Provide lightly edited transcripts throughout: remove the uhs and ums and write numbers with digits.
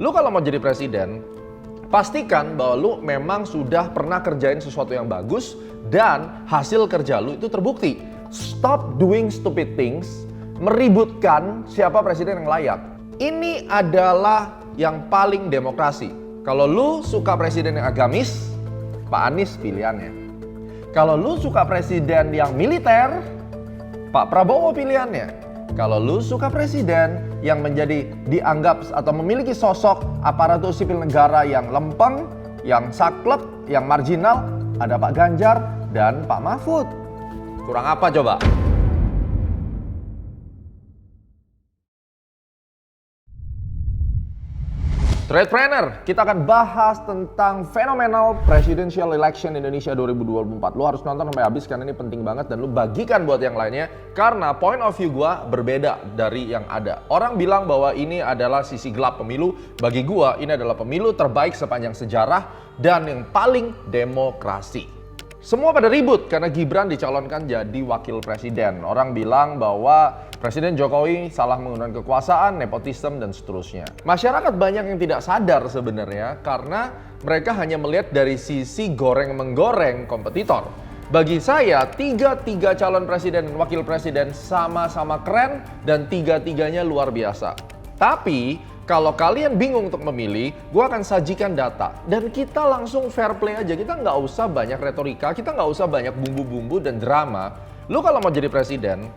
Lu kalau mau jadi presiden, pastikan bahwa lu memang sudah pernah kerjain sesuatu yang bagus dan hasil kerja lu itu terbukti. Stop doing stupid things, meributkan siapa presiden yang layak. Ini adalah yang paling demokrasi. Kalau lu suka presiden yang agamis, Pak Anies pilihannya. Kalau lu suka presiden yang militer, Pak Prabowo pilihannya. Kalau lu suka presiden yang dianggap atau memiliki sosok aparatur sipil negara yang lempeng, yang saklek, yang marginal, ada Pak Ganjar dan Pak Mahfud. Kurang apa coba? Tradepreneur, kita akan bahas tentang fenomenal presidential election Indonesia 2024. Lu harus nonton sampai habis karena ini penting banget dan lu bagikan buat yang lainnya karena point of view gua berbeda dari yang ada. Orang bilang bahwa ini adalah sisi gelap pemilu, bagi gua ini adalah pemilu terbaik sepanjang sejarah dan yang paling demokrasi. Semua pada ribut karena Gibran dicalonkan jadi wakil presiden. Orang bilang bahwa Presiden Jokowi salah menggunakan kekuasaan, nepotisme, dan seterusnya. Masyarakat banyak yang tidak sadar sebenarnya karena mereka hanya melihat dari sisi goreng-menggoreng kompetitor. Bagi saya, tiga calon presiden dan wakil presiden sama-sama keren dan tiga-tiganya luar biasa. Tapi kalau kalian bingung untuk memilih, gue akan sajikan data. Dan kita langsung fair play aja, kita nggak usah banyak retorika, kita nggak usah banyak bumbu-bumbu dan drama. Lu kalau mau jadi presiden,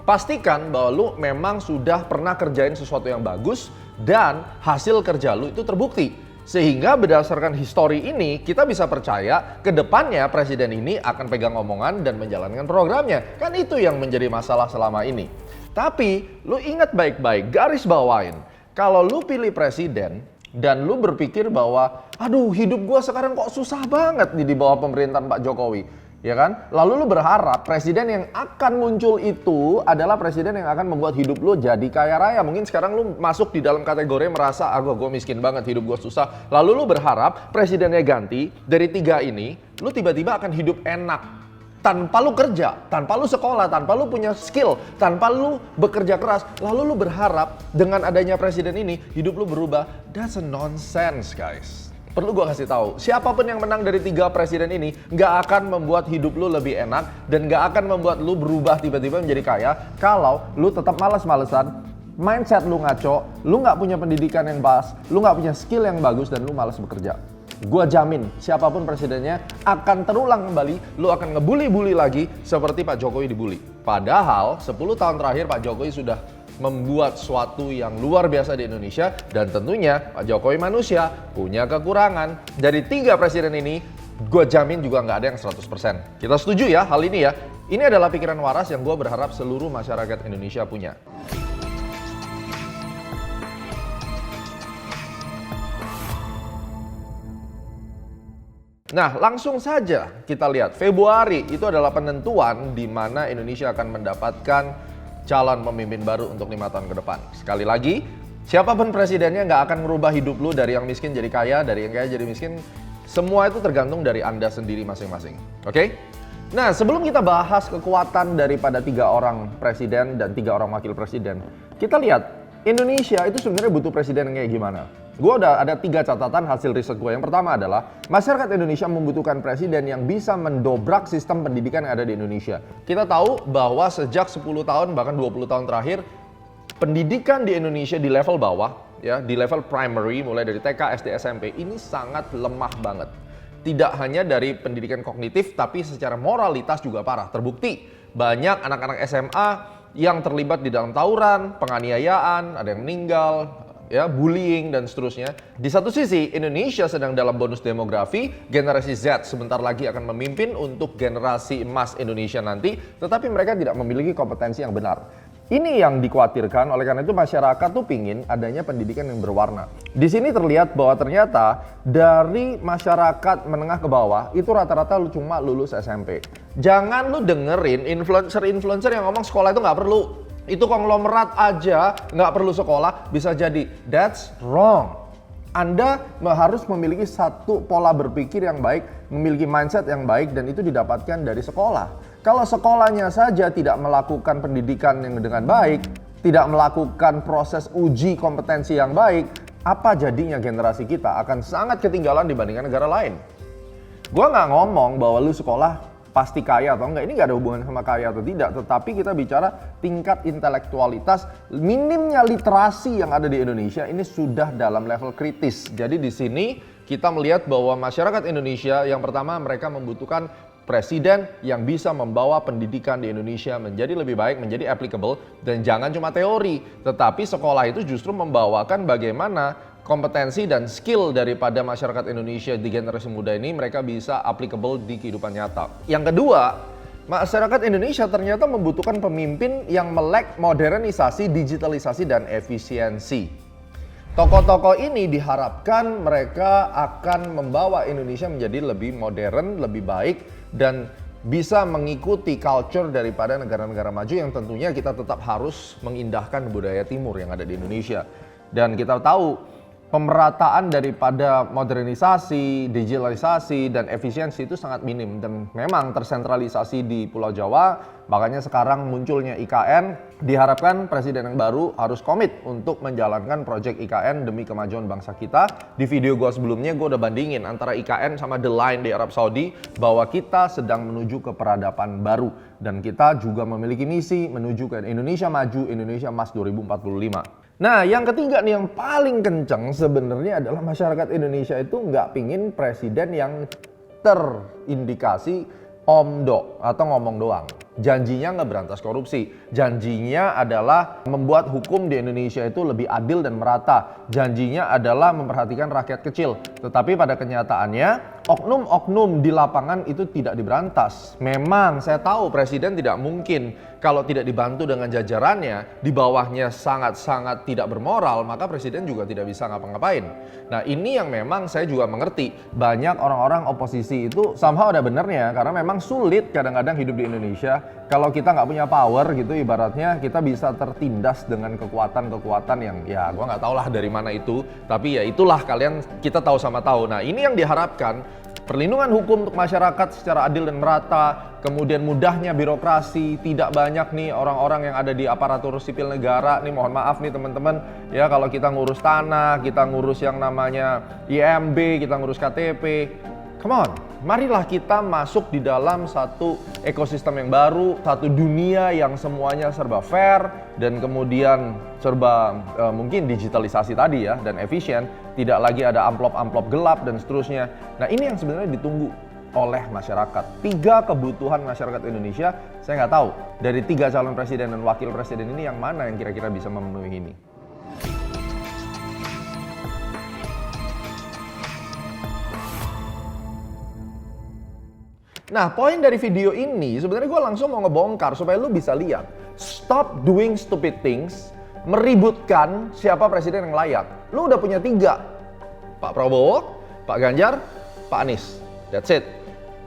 pastikan bahwa lu memang sudah pernah kerjain sesuatu yang bagus dan hasil kerja lu itu terbukti. Sehingga berdasarkan histori ini, kita bisa percaya ke depannya presiden ini akan pegang omongan dan menjalankan programnya. Kan itu yang menjadi masalah selama ini. Tapi, lu ingat baik-baik, garis bawain. Kalau lu pilih presiden dan lu berpikir bahwa aduh hidup gua sekarang kok susah banget nih di bawah pemerintahan Pak Jokowi, ya kan? Lalu lu berharap presiden yang akan muncul itu adalah presiden yang akan membuat hidup lu jadi kaya raya. Mungkin sekarang lu masuk di dalam kategori merasa gua miskin banget, hidup gua susah. Lalu lu berharap presidennya ganti, dari tiga ini lu tiba-tiba akan hidup enak. Tanpa lu kerja, tanpa lu sekolah, tanpa lu punya skill, tanpa lu bekerja keras, lalu lu berharap dengan adanya presiden ini hidup lu berubah. That's a nonsense, guys. Perlu gua kasih tahu, siapapun yang menang dari tiga presiden ini nggak akan membuat hidup lu lebih enak dan nggak akan membuat lu berubah tiba-tiba menjadi kaya kalau lu tetap malas-malesan, mindset lu ngaco, lu nggak punya pendidikan yang pas, lu nggak punya skill yang bagus dan lu malas bekerja. Gua jamin siapapun presidennya akan terulang kembali, lu akan ngebully-bully lagi seperti Pak Jokowi dibully. Padahal 10 tahun terakhir Pak Jokowi sudah membuat sesuatu yang luar biasa di Indonesia dan tentunya Pak Jokowi manusia punya kekurangan. Dari tiga presiden ini, gua jamin juga nggak ada yang 100%. Kita setuju ya hal ini ya. Ini adalah pikiran waras yang gua berharap seluruh masyarakat Indonesia punya. Nah, langsung saja kita lihat. Februari itu adalah penentuan di mana Indonesia akan mendapatkan calon pemimpin baru untuk 5 tahun ke depan. Sekali lagi, siapapun presidennya nggak akan merubah hidup lu dari yang miskin jadi kaya, dari yang kaya jadi miskin. Semua itu tergantung dari Anda sendiri masing-masing. Oke? Nah, sebelum kita bahas kekuatan daripada 3 orang presiden dan 3 orang wakil presiden, kita lihat Indonesia itu sebenarnya butuh presiden yang kayak gimana. Gue udah ada 3 catatan hasil riset gue. Yang pertama adalah masyarakat Indonesia membutuhkan presiden yang bisa mendobrak sistem pendidikan yang ada di Indonesia. Kita tahu bahwa sejak 10 tahun bahkan 20 tahun terakhir pendidikan di Indonesia di level bawah, ya, di level primary mulai dari TK, SD, SMP ini sangat lemah banget. Tidak hanya dari pendidikan kognitif tapi secara moralitas juga parah. Terbukti banyak anak-anak SMA yang terlibat di dalam tawuran, penganiayaan, ada yang meninggal, ya, bullying dan seterusnya. Di satu sisi Indonesia sedang dalam bonus demografi, generasi Z sebentar lagi akan memimpin untuk generasi emas Indonesia nanti, tetapi mereka tidak memiliki kompetensi yang benar. Ini yang dikhawatirkan, oleh karena itu masyarakat tuh pingin adanya pendidikan yang berwarna. Di sini terlihat bahwa ternyata dari masyarakat menengah ke bawah itu rata-rata lu cuma lulus SMP. Jangan lu dengerin influencer-influencer yang ngomong sekolah itu nggak perlu. Itu konglomerat aja nggak perlu sekolah bisa jadi. That's wrong. Anda harus memiliki satu pola berpikir yang baik, memiliki mindset yang baik, dan itu didapatkan dari sekolah. Kalau sekolahnya saja tidak melakukan pendidikan yang dengan baik, tidak melakukan proses uji kompetensi yang baik, apa jadinya generasi kita akan sangat ketinggalan dibandingkan negara lain. Gua nggak ngomong bahwa lu sekolah pasti kaya atau enggak, ini nggak ada hubungan sama kaya atau tidak, tetapi kita bicara tingkat intelektualitas, minimnya literasi yang ada di Indonesia ini sudah dalam level kritis. Jadi di sini kita melihat bahwa masyarakat Indonesia yang pertama mereka membutuhkan presiden yang bisa membawa pendidikan di Indonesia menjadi lebih baik, menjadi applicable, dan jangan cuma teori, tetapi sekolah itu justru membawakan bagaimana kompetensi dan skill daripada masyarakat Indonesia di generasi muda ini mereka bisa applicable di kehidupan nyata. Yang kedua, masyarakat Indonesia ternyata membutuhkan pemimpin yang melek modernisasi, digitalisasi, dan efisiensi. Tokoh-tokoh ini diharapkan mereka akan membawa Indonesia menjadi lebih modern, lebih baik, dan bisa mengikuti culture daripada negara-negara maju yang tentunya kita tetap harus mengindahkan budaya timur yang ada di Indonesia. Dan kita tahu pemerataan daripada modernisasi, digitalisasi, dan efisiensi itu sangat minim dan memang tersentralisasi di Pulau Jawa. Makanya sekarang munculnya IKN, diharapkan presiden yang baru harus komit untuk menjalankan proyek IKN demi kemajuan bangsa kita. Di video gue sebelumnya gue udah bandingin antara IKN sama The Line di Arab Saudi bahwa kita sedang menuju ke peradaban baru dan kita juga memiliki misi menuju ke Indonesia Maju, Indonesia Emas 2045. Nah, yang ketiga nih yang paling kenceng sebenarnya adalah masyarakat Indonesia itu nggak pingin presiden yang terindikasi omdo atau ngomong doang. Janjinya nggak berantas korupsi. Janjinya adalah membuat hukum di Indonesia itu lebih adil dan merata. Janjinya adalah memperhatikan rakyat kecil. Tetapi pada kenyataannya, oknum-oknum di lapangan itu tidak diberantas. Memang saya tahu presiden tidak mungkin kalau tidak dibantu dengan jajarannya, di bawahnya sangat-sangat tidak bermoral, maka presiden juga tidak bisa ngapa-ngapain. Nah ini yang memang saya juga mengerti. Banyak orang-orang oposisi itu somehow ada benernya, karena memang sulit kadang-kadang hidup di Indonesia. Kalau kita nggak punya power gitu, ibaratnya kita bisa tertindas dengan kekuatan-kekuatan yang ya gua nggak tahu lah dari mana itu. Tapi ya itulah kalian kita tahu sama tahu. Nah ini yang diharapkan. Perlindungan hukum untuk masyarakat secara adil dan merata, kemudian mudahnya birokrasi, tidak banyak nih orang-orang yang ada di aparatur sipil negara. Nih mohon maaf nih teman-teman, ya kalau kita ngurus tanah, kita ngurus yang namanya IMB, kita ngurus KTP. Come on, marilah kita masuk di dalam satu ekosistem yang baru, satu dunia yang semuanya serba fair dan kemudian serba mungkin digitalisasi tadi ya dan efisien, tidak lagi ada amplop-amplop gelap dan seterusnya. Nah ini yang sebenarnya ditunggu oleh masyarakat. 3 kebutuhan masyarakat Indonesia, saya nggak tahu dari 3 calon presiden dan wakil presiden ini yang mana yang kira-kira bisa memenuhi ini. Nah, poin dari video ini sebenarnya gue langsung mau ngebongkar supaya lu bisa lihat. Stop doing stupid things, meributkan siapa presiden yang layak. Lu udah punya 3. Pak Prabowo, Pak Ganjar, Pak Anies. That's it.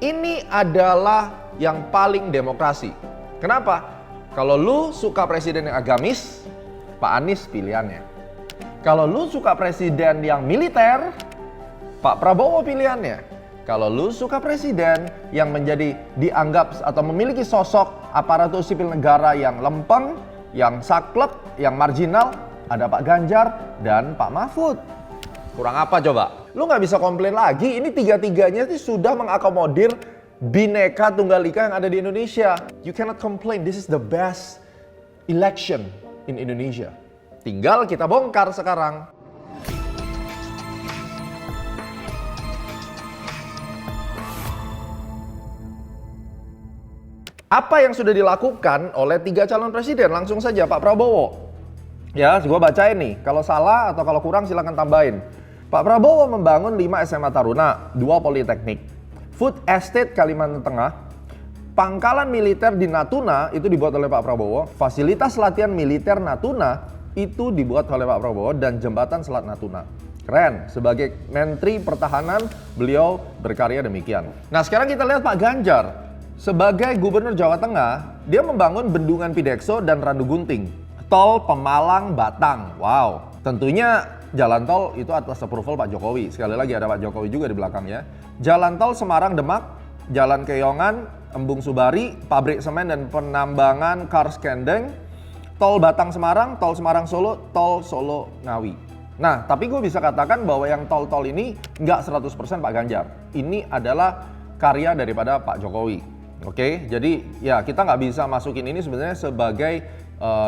Ini adalah yang paling demokrasi. Kenapa? Kalau lu suka presiden yang agamis, Pak Anies pilihannya. Kalau lu suka presiden yang militer, Pak Prabowo pilihannya. Kalau lu suka presiden yang menjadi dianggap atau memiliki sosok aparatur sipil negara yang lempeng, yang saklek, yang marginal, ada Pak Ganjar dan Pak Mahfud. Kurang apa coba? Lu nggak bisa komplain lagi, ini 3-3-nya itu sudah mengakomodir Bhinneka Tunggal Ika yang ada di Indonesia. You cannot complain, this is the best election in Indonesia. Tinggal kita bongkar sekarang. Apa yang sudah dilakukan oleh 3 calon presiden? Langsung saja Pak Prabowo. Ya, gue bacain nih. Kalau salah atau kalau kurang silakan tambahin. Pak Prabowo membangun 5 SMA Taruna, 2 Politeknik, Food Estate Kalimantan Tengah, pangkalan militer di Natuna itu dibuat oleh Pak Prabowo, fasilitas latihan militer Natuna itu dibuat oleh Pak Prabowo, dan jembatan Selat Natuna. Keren, sebagai Menteri Pertahanan beliau berkarya demikian. Nah sekarang kita lihat Pak Ganjar. Sebagai Gubernur Jawa Tengah, dia membangun Bendungan Pidekso dan Randu Gunting. Tol Pemalang Batang. Wow, tentunya jalan tol itu atas approval Pak Jokowi. Sekali lagi ada Pak Jokowi juga di belakangnya. Jalan tol Semarang Demak, Jalan Keyongan, Embung Subari, pabrik semen dan penambangan Kars Kendeng, Tol Batang Semarang, Tol Semarang Solo, Tol Solo Ngawi. Nah, tapi gue bisa katakan bahwa yang tol-tol ini nggak 100% Pak Ganjar. Ini adalah karya daripada Pak Jokowi. Oke, jadi ya kita nggak bisa masukin ini sebenarnya sebagai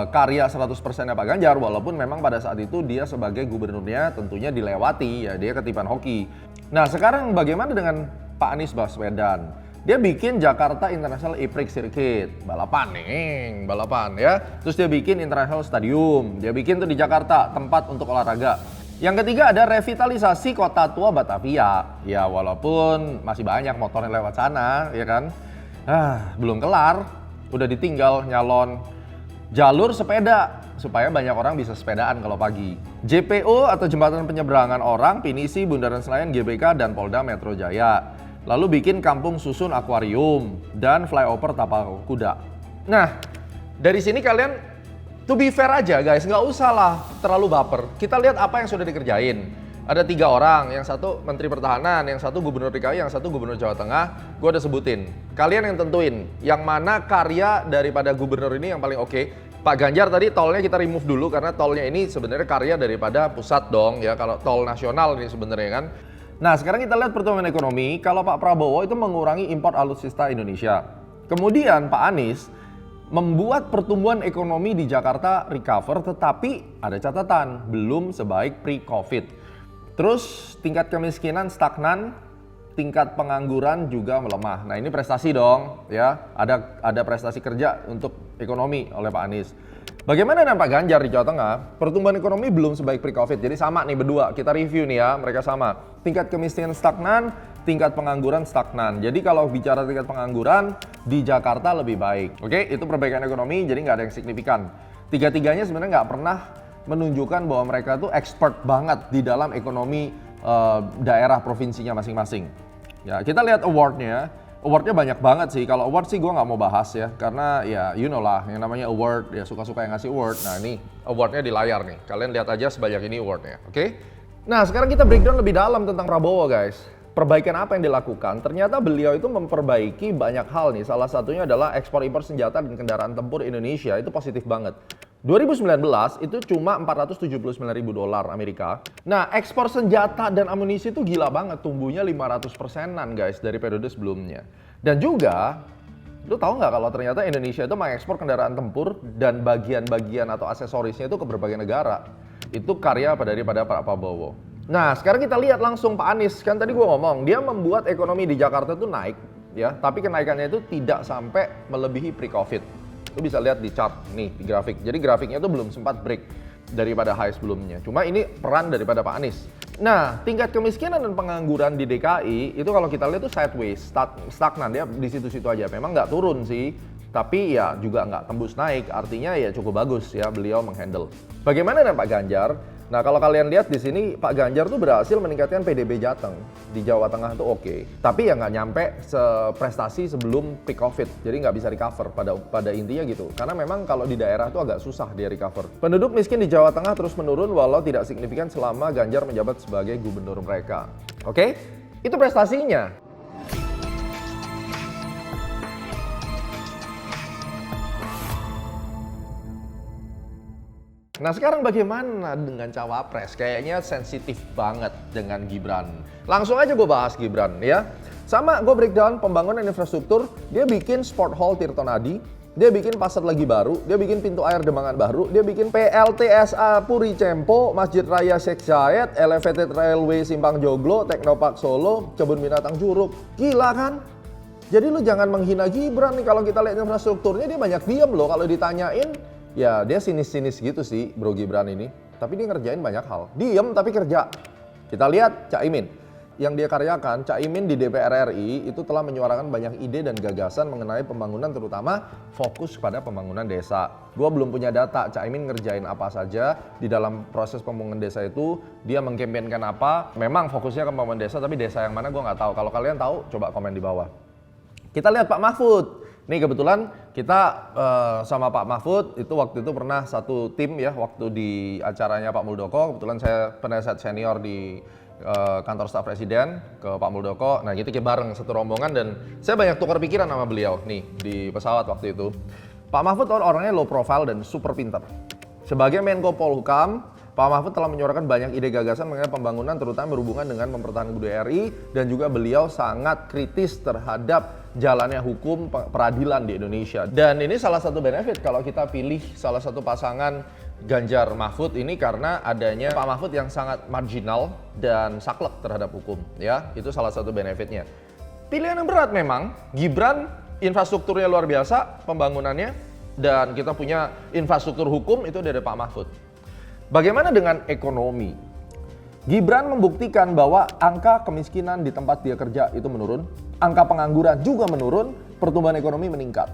karya 100%-nya Pak Ganjar, walaupun memang pada saat itu dia sebagai gubernurnya tentunya dilewati, ya dia ketipan hoki. Nah, sekarang bagaimana dengan Pak Anies Baswedan? Dia bikin Jakarta International E-Prix Circuit, balapan ya. Terus dia bikin International Stadium, dia bikin tuh di Jakarta tempat untuk olahraga. Yang ketiga ada revitalisasi Kota Tua Batavia. Ya walaupun masih banyak motor yang lewat sana, ya kan. Belum kelar, udah ditinggal nyalon jalur sepeda supaya banyak orang bisa sepedaan kalau pagi. JPO atau Jembatan Penyeberangan Orang, Pinisi, Bundaran Senayan, GBK, dan Polda Metro Jaya. Lalu bikin kampung susun akuarium dan flyover tapal kuda. Nah, dari sini kalian to be fair aja guys, nggak usah lah terlalu baper. Kita lihat apa yang sudah dikerjain. Ada 3 orang, yang satu Menteri Pertahanan, yang satu Gubernur DKI, yang satu Gubernur Jawa Tengah. Gue udah sebutin. Kalian yang tentuin, yang mana karya daripada gubernur ini yang paling oke. Pak Ganjar tadi tolnya kita remove dulu karena tolnya ini sebenarnya karya daripada pusat dong ya. Kalau tol nasional ini sebenarnya kan. Nah, sekarang kita lihat pertumbuhan ekonomi. Kalau Pak Prabowo itu mengurangi impor alutsista Indonesia. Kemudian Pak Anies membuat pertumbuhan ekonomi di Jakarta recover, tetapi ada catatan, belum sebaik pre-COVID. Terus tingkat kemiskinan stagnan, tingkat pengangguran juga melemah. Nah, ini prestasi dong, ya. Ada prestasi kerja untuk ekonomi oleh Pak Anies. Bagaimana dengan Pak Ganjar di Jawa Tengah? Pertumbuhan ekonomi belum sebaik pre-COVID. Jadi sama nih berdua, kita review nih ya, mereka sama. Tingkat kemiskinan stagnan, tingkat pengangguran stagnan. Jadi kalau bicara tingkat pengangguran, di Jakarta lebih baik. Oke, itu perbaikan ekonomi, jadi nggak ada yang signifikan. Tiga-tiganya sebenarnya nggak pernah menunjukkan bahwa mereka tuh expert banget di dalam ekonomi daerah provinsinya masing-masing. Ya, kita lihat awardnya. Awardnya banyak banget sih. Kalau award sih gue nggak mau bahas ya, karena ya you know lah, yang namanya award ya suka-suka yang ngasih award. Nah ini awardnya di layar nih. Kalian lihat aja sebanyak ini awardnya, oke? Nah sekarang kita breakdown lebih dalam tentang Prabowo guys. Perbaikan apa yang dilakukan? Ternyata beliau itu memperbaiki banyak hal nih. Salah satunya adalah ekspor impor senjata dan kendaraan tempur Indonesia itu positif banget. 2019 itu cuma $479.000 Amerika. Nah, ekspor senjata dan amunisi itu gila banget, tumbuhnya 500%-an guys dari periode sebelumnya. Dan juga, lu tahu nggak kalau ternyata Indonesia itu mengekspor kendaraan tempur dan bagian-bagian atau aksesorisnya itu ke berbagai negara. Itu karya daripada Pak Prabowo. Nah, sekarang kita lihat langsung Pak Anies. Kan tadi gua ngomong, dia membuat ekonomi di Jakarta itu naik, ya, tapi kenaikannya itu tidak sampai melebihi pre-COVID. Lu bisa lihat di chart nih, di grafik. Jadi grafiknya tuh belum sempat break daripada high sebelumnya. Cuma ini peran daripada Pak Anies. Nah, tingkat kemiskinan dan pengangguran di DKI itu kalau kita lihat tuh sideways, stagnan ya di situ-situ aja. Memang nggak turun sih, tapi ya juga nggak tembus naik. Artinya ya cukup bagus ya beliau menghandle. Bagaimana dengan Pak Ganjar? Nah, kalau kalian lihat di sini Pak Ganjar tuh berhasil meningkatkan PDB Jateng di Jawa Tengah tuh oke. Tapi ya nggak nyampe prestasi sebelum peak COVID. Jadi nggak bisa recover pada intinya gitu. Karena memang kalau di daerah tuh agak susah dia recover. Penduduk miskin di Jawa Tengah terus menurun walau tidak signifikan selama Ganjar menjabat sebagai gubernur mereka. Oke? Itu prestasinya. Nah sekarang bagaimana dengan cawapres? Kayaknya sensitif banget dengan Gibran. Langsung aja gue bahas Gibran ya. Sama gue breakdown pembangunan infrastruktur. Dia bikin Sport Hall Tirtonadi. Dia bikin pasar lagi baru. Dia bikin pintu air Demangan baru. Dia bikin PLTSA Puri Cempo, Masjid Raya Sheikh Zayed, Elevated Railway Simpang Joglo, Teknopark Solo, Kebun Binatang Curug. Gila kan? Jadi lu jangan menghina Gibran nih. Kalau kita lihat infrastrukturnya dia banyak diem loh. Kalau ditanyain ya dia sinis-sinis gitu sih Bro Gibran ini. Tapi dia ngerjain banyak hal. Diem tapi kerja. Kita lihat Caimin. Yang dia karyakan, Caimin di DPR RI itu telah menyuarakan banyak ide dan gagasan mengenai pembangunan terutama fokus pada pembangunan desa. Gua belum punya data Caimin ngerjain apa saja di dalam proses pembangunan desa itu. Dia mengkampenkan apa. Memang fokusnya ke pembangunan desa tapi desa yang mana gua nggak tahu. Kalau kalian tahu coba komen di bawah. Kita lihat Pak Mahfud. Nih kebetulan kita sama Pak Mahfud itu waktu itu pernah satu tim ya waktu di acaranya Pak Muldoko. Kebetulan saya penasihat senior di kantor staf presiden ke Pak Muldoko. Nah gitu kita bareng satu rombongan dan saya banyak tukar pikiran sama beliau nih di pesawat waktu itu. Pak Mahfud orangnya low profile dan super pinter. Sebagai Menko Polhukam, Pak Mahfud telah menyuarakan banyak ide gagasan mengenai pembangunan terutama berhubungan dengan mempertahankan budaya RI dan juga beliau sangat kritis terhadap jalannya hukum peradilan di Indonesia. Dan ini salah satu benefit kalau kita pilih salah satu pasangan Ganjar Mahfud ini karena adanya Pak Mahfud yang sangat marginal dan saklek terhadap hukum, ya. Itu salah satu benefitnya. Pilihan yang berat memang. Gibran infrastrukturnya luar biasa pembangunannya dan kita punya infrastruktur hukum itu dari Pak Mahfud. Bagaimana dengan ekonomi? Gibran membuktikan bahwa angka kemiskinan di tempat dia kerja itu menurun, angka pengangguran juga menurun, pertumbuhan ekonomi meningkat.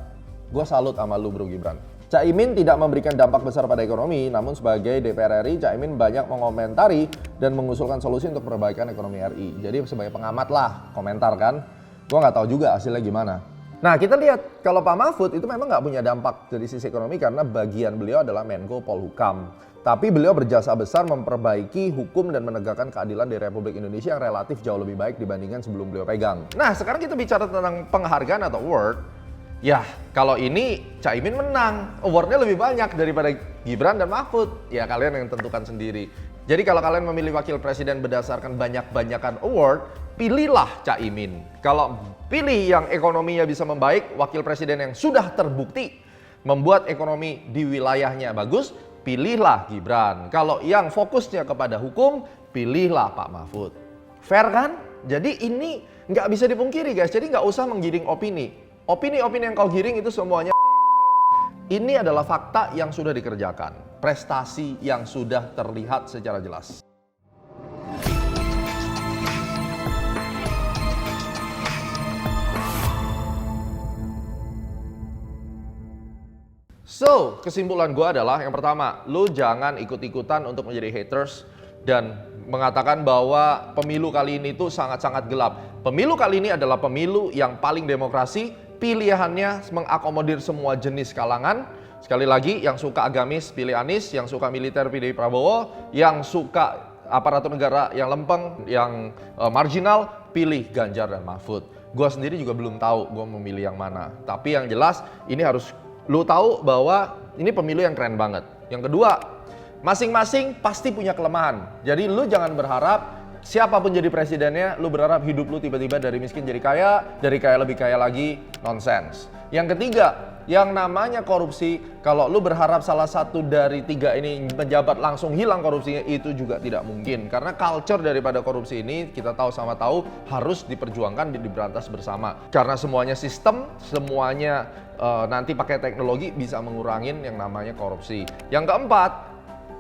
Gue salut sama lu bro Gibran. Caimin tidak memberikan dampak besar pada ekonomi, namun sebagai DPR RI, Caimin banyak mengomentari dan mengusulkan solusi untuk perbaikan ekonomi RI. Jadi sebagai pengamat lah, komentar kan. Gue nggak tahu juga hasilnya gimana. Nah kita lihat kalau Pak Mahfud itu memang nggak punya dampak dari sisi ekonomi karena bagian beliau adalah Menko Polhukam. Tapi beliau berjasa besar memperbaiki hukum dan menegakkan keadilan di Republik Indonesia yang relatif jauh lebih baik dibandingkan sebelum beliau pegang. Nah sekarang kita bicara tentang penghargaan atau award. Ya kalau ini Caimin menang, awardnya lebih banyak daripada Gibran dan Mahfud. Ya kalian yang tentukan sendiri. Jadi kalau kalian memilih wakil presiden berdasarkan banyak-banyakan award, pilihlah Caimin. Kalau pilih yang ekonominya bisa membaik, wakil presiden yang sudah terbukti membuat ekonomi di wilayahnya bagus, pilihlah Gibran. Kalau yang fokusnya kepada hukum, pilihlah Pak Mahfud. Fair kan? Jadi ini nggak bisa dipungkiri guys. Jadi nggak usah menggiring opini. Opini-opini yang kau giring itu semuanya ini adalah fakta yang sudah dikerjakan. Prestasi yang sudah terlihat secara jelas. So, kesimpulan gue adalah yang pertama, lu jangan ikut-ikutan untuk menjadi haters dan mengatakan bahwa pemilu kali ini tuh sangat-sangat gelap. Pemilu kali ini adalah pemilu yang paling demokrasi, pilihannya mengakomodir semua jenis kalangan. Sekali lagi, yang suka agamis pilih Anies, yang suka militer pilih Prabowo, yang suka aparatur negara yang lempeng, yang marginal, pilih Ganjar dan Mahfud. Gue sendiri juga belum tahu gue memilih yang mana. Tapi yang jelas, ini harus lu tahu bahwa ini pemilu yang keren banget. Yang kedua, masing-masing pasti punya kelemahan. Jadi lu jangan berharap siapapun jadi presidennya, lu berharap hidup lu tiba-tiba dari miskin jadi kaya, dari kaya lebih kaya lagi, nonsense. Yang ketiga, yang namanya korupsi, kalau lu berharap salah satu dari tiga ini menjabat langsung hilang korupsinya, itu juga tidak mungkin. Karena culture daripada korupsi ini, kita tahu sama tahu, harus diperjuangkan, diberantas bersama. Karena semuanya sistem, semuanya nanti pakai teknologi bisa mengurangin yang namanya korupsi. Yang keempat,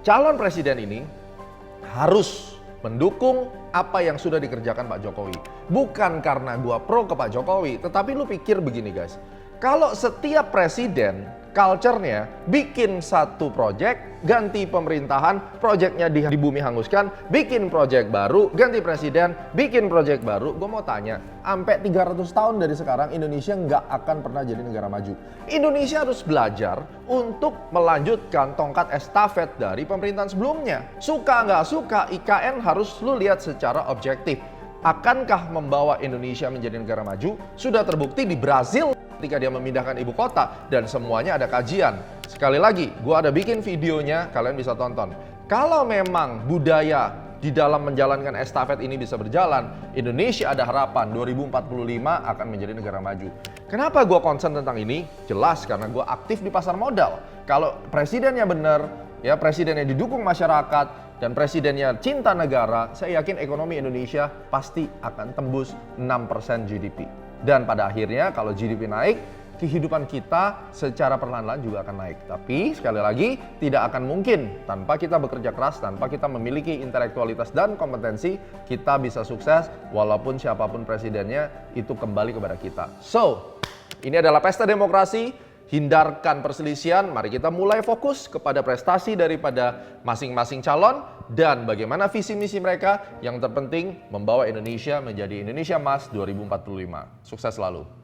calon presiden ini harus mendukung apa yang sudah dikerjakan Pak Jokowi. Bukan karena gua pro ke Pak Jokowi, tetapi lu pikir begini guys. Kalau setiap presiden culture-nya bikin satu project, ganti pemerintahan, projectnya di bumi hanguskan, bikin project baru, ganti presiden, bikin project baru. Gue mau tanya, sampai 300 tahun dari sekarang Indonesia nggak akan pernah jadi negara maju. Indonesia harus belajar untuk melanjutkan tongkat estafet dari pemerintahan sebelumnya. Suka nggak suka, IKN harus lu lihat secara objektif. Akankah membawa Indonesia menjadi negara maju? Sudah terbukti di Brazil ketika dia memindahkan ibu kota dan semuanya ada kajian. Sekali lagi, gua ada bikin videonya, kalian bisa tonton. Kalau memang budaya di dalam menjalankan estafet ini bisa berjalan, Indonesia ada harapan 2045 akan menjadi negara maju. Kenapa gua concern tentang ini? Jelas karena gua aktif di pasar modal. Kalau presidennya benar, ya presidennya didukung masyarakat, dan presidennya cinta negara, saya yakin ekonomi Indonesia pasti akan tembus 6% GDP. Dan pada akhirnya kalau GDP naik, kehidupan kita secara perlahan-lahan juga akan naik. Tapi sekali lagi, tidak akan mungkin tanpa kita bekerja keras, tanpa kita memiliki intelektualitas dan kompetensi, kita bisa sukses walaupun siapapun presidennya itu kembali kepada kita. So, ini adalah pesta demokrasi. Hindarkan perselisihan, mari kita mulai fokus kepada prestasi daripada masing-masing calon dan bagaimana visi misi mereka yang terpenting membawa Indonesia menjadi Indonesia Emas 2045. Sukses selalu.